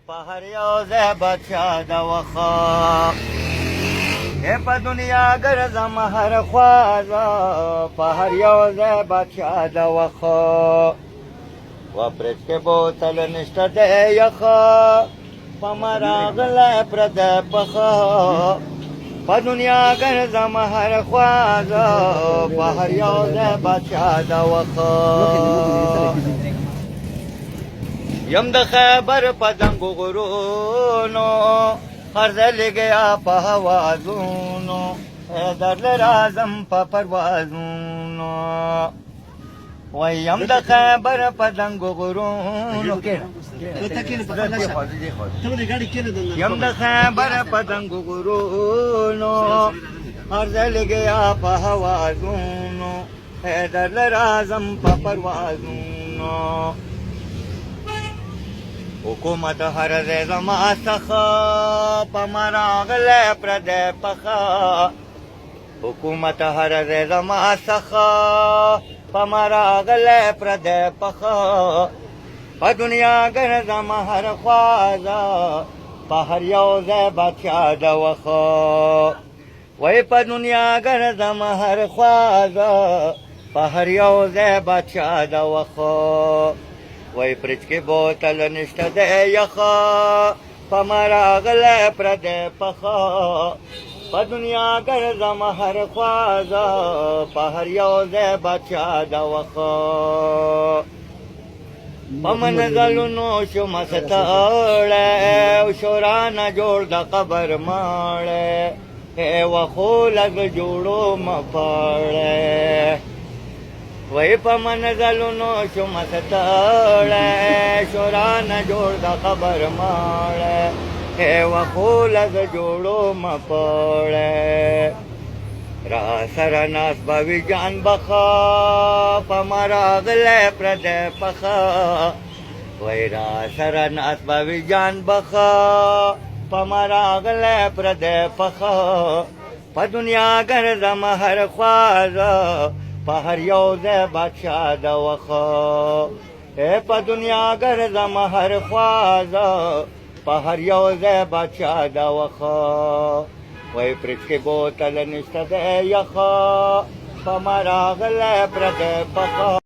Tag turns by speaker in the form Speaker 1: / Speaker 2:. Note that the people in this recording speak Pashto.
Speaker 1: پهر یو ځای بادشاه د وخا په دنیا ګرځم هر خوا زه په هر یو ځای بادشاه د وخا و برج کې بوتل نشته د یخه په ما راغلی پردی پخه په دنیا ګرځم هر خوا زه په هر یو ځای بادشاه د وخا یم د خیبر په دنګو غرونو هر ځای لګیا په هوازونو در لرازم په پروازونو ویم د خیبر په دنګو غرونو یم د خیبر په دنګو غرونو هر ځای لګیا په هوازونو در لرازم په پروازونو حکومت هر ځای زما څخه په ما راغلی پردی پخه حکومت هر ځای زما څخه په ما راغلی پردی پخه په دنیا ګرځم هر خوا زه په هر یو ځای بادشاه د وخه وی په دنیا ګرځم هر خوا زه په هر یو ځای بادشاه د وخه وی برج کې بوتل نشته د یخه په ما راغلی پردی پخه په دنیا ګرځم هر خوا زه په هر یو ځای بادشاه د وخه په منزلونو شوم ستړی او شورانه جوړ د قبر ماړی وخو لږ جوړو مپاړی وی په منزلونو شوم ستړی شورانه جوړ د قبر ماړی وخو لږ جوړو مپاړی را سره ناست به وي جان بخه په ما راغلی پردی پخه وی را سره ناست به وي جان بخه په ما راغلی پردی پخه په دنیا ګرځم هر خوا زه په هر یو ځای بادشاه د وخه په دنیا ګرځم هر خوا زه په هر یو ځای بادشاه د وخه وی برج کې بوتل نشته د یخه په ما راغلی پردی پخه